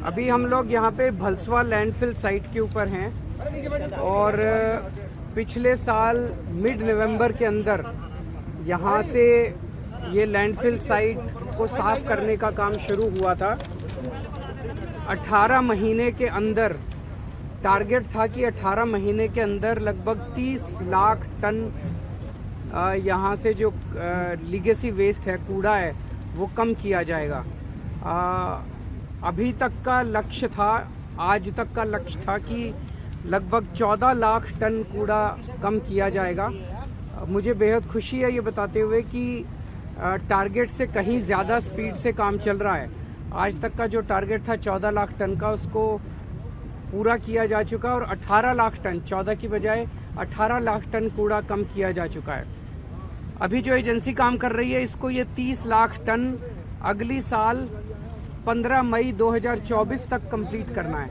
अभी हम लोग यहाँ पे भलसवा लैंडफिल साइट के ऊपर हैं और पिछले साल मिड नवंबर के अंदर यहाँ से ये लैंडफिल साइट को साफ करने का काम शुरू हुआ था। 18 महीने के अंदर टारगेट था कि 18 महीने के अंदर लगभग 30 लाख टन यहाँ से जो लीगेसी वेस्ट है, कूड़ा है, वो कम किया जाएगा। अभी तक का लक्ष्य था, आज तक का लक्ष्य था कि लगभग 14 लाख टन कूड़ा कम किया जाएगा। मुझे बेहद खुशी है ये बताते हुए कि टारगेट से कहीं ज़्यादा स्पीड से काम चल रहा है। आज तक का जो टारगेट था 14 लाख टन का, उसको पूरा किया जा चुका है और 18 लाख टन, 14 की बजाय 18 लाख टन कूड़ा कम किया जा चुका है। अभी जो एजेंसी काम कर रही है, इसको ये 30 लाख टन अगली साल 15 मई 2024 तक कंप्लीट करना है।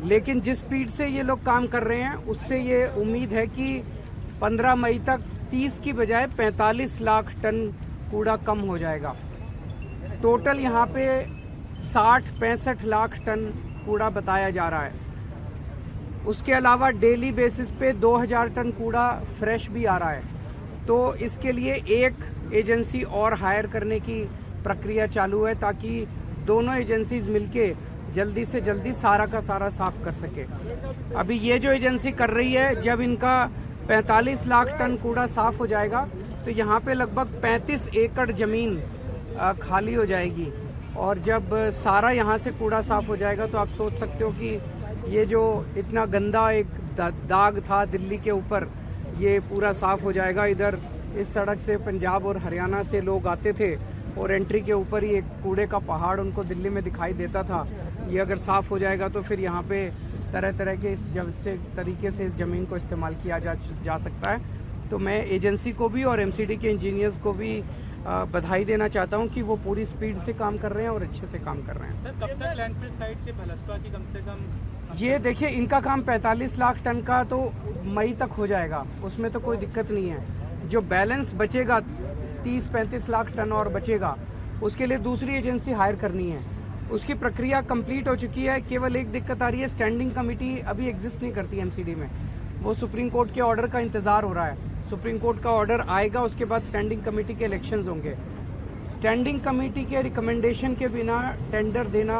लेकिन जिस स्पीड से ये लोग काम कर रहे हैं, उससे ये उम्मीद है कि 15 मई तक 30 की बजाय 45 लाख टन कूड़ा कम हो जाएगा। टोटल यहाँ पे 60-65 लाख टन कूड़ा बताया जा रहा है। उसके अलावा डेली बेसिस पे 2000 टन कूड़ा फ्रेश भी आ रहा है। तो इसके लिए एक एजेंसी और हायर करने की प्रक्रिया चालू है ताकि दोनों एजेंसीज मिलके जल्दी से जल्दी सारा का सारा साफ कर सके। अभी ये जो एजेंसी कर रही है, जब इनका 45 लाख टन कूड़ा साफ हो जाएगा तो यहाँ पे लगभग 35 एकड़ जमीन खाली हो जाएगी। और जब सारा यहाँ से कूड़ा साफ हो जाएगा तो आप सोच सकते हो कि ये जो इतना गंदा एक दाग था दिल्ली के ऊपर, ये पूरा साफ हो जाएगा। इधर इस सड़क से पंजाब और हरियाणा से लोग आते थे और एंट्री के ऊपर ही एक कूड़े का पहाड़ उनको दिल्ली में दिखाई देता था। ये अगर साफ हो जाएगा तो फिर यहाँ पे तरह तरह के तरीके से इस ज़मीन को इस्तेमाल किया जा सकता है। तो मैं एजेंसी को भी और एमसीडी के इंजीनियर्स को भी बधाई देना चाहता हूँ कि वो पूरी स्पीड से काम कर रहे हैं और अच्छे से काम कर रहे हैं। सर, कब तक लैंडफिल साइट से भलसवा की कम से कम? ये देखिए, इनका काम 45 लाख टन का तो मई तक हो जाएगा, उसमें तो कोई दिक्कत नहीं है। जो बैलेंस बचेगा 30-35 लाख टन और बचेगा, उसके लिए दूसरी एजेंसी हायर करनी है। उसकी प्रक्रिया कंप्लीट हो चुकी है। केवल एक दिक्कत आ रही है, स्टैंडिंग कमेटी अभी एग्जिस्ट नहीं करती एमसीडी में। वो सुप्रीम कोर्ट के ऑर्डर का इंतज़ार हो रहा है। सुप्रीम कोर्ट का ऑर्डर आएगा, उसके बाद स्टैंडिंग कमेटी के इलेक्शंस होंगे। स्टैंडिंग कमेटी के रिकमेंडेशन के बिना टेंडर देना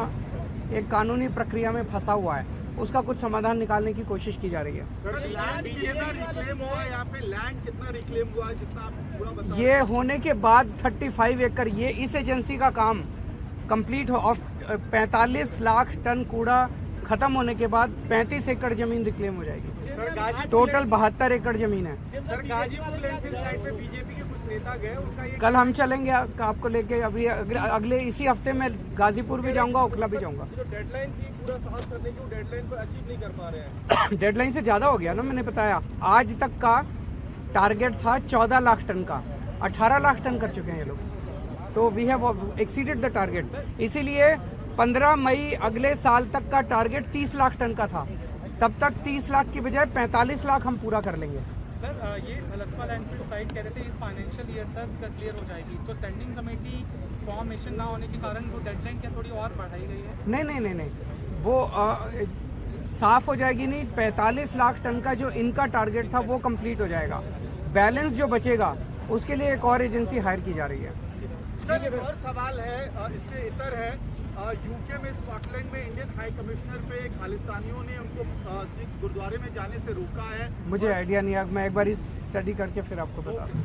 एक कानूनी प्रक्रिया में फंसा हुआ है। उसका कुछ समाधान निकालने की कोशिश की जा रही है। सर, लैंड कितना रिक्लेम हुआ यहाँ पे? लैंड कितना रिक्लेम हुआ, जितना आप पूरा बता? ये होने के बाद 35 एकड़, ये इस एजेंसी का काम कंप्लीट हो, 45 लाख टन कूड़ा खत्म होने के बाद 35 एकड़ जमीन रिक्लेम हो जाएगी। टोटल 72 एकड़ जमीन है। सर, गाजीपुर लैंडफिल साइट पे बीजेपी के कुछ नेता गए, उनका ये कल हम चलेंगे आपको लेके। अभी अगले इसी हफ्ते में गाजीपुर भी जाऊंगा, ओखला भी जाऊंगा। जो डेडलाइन थी पूरा साफ करने की, वो डेडलाइन को अचीव नहीं कर पा रहे हैं। डेडलाइन से ज्यादा हो गया ना, मैंने बताया। आज तक का टारगेट था 14 लाख टन का, 18 लाख टन कर चुके हैं ये लोग। तो we have exceeded the target. इसीलिए 15 मई अगले साल तक का टारगेट 30 लाख टन का था। तब तक 30 लाख की बजाय 45 लाख हम पूरा कर लेंगे। सर, ये भलसवा लैंडफिल साइट कह रहे थे इस फाइनेंशियल ईयर तक क्लियर हो जाएगी, तो स्टैंडिंग कमेटी फॉर्मेशन ना होने के कारण वो डेडलाइन क्या थोड़ी और बढ़ाई गई है? नहीं, वो साफ हो जाएगी नहीं। 45 लाख टन का जो इनका टारगेट था वो कंप्लीट हो जाएगा। बैलेंस जो बचेगा उसके लिए एक और एजेंसी हायर की जा रही है। सर, एक और सवाल है, इससे इतर है। यूके में, स्कॉटलैंड में इंडियन हाई कमिश्नर पे खालिस्तानियों ने उनको सिख गुरुद्वारे में जाने से रोका है। मुझे आइडिया नहीं है, मैं एक बार स्टडी करके फिर आपको बता दूँ।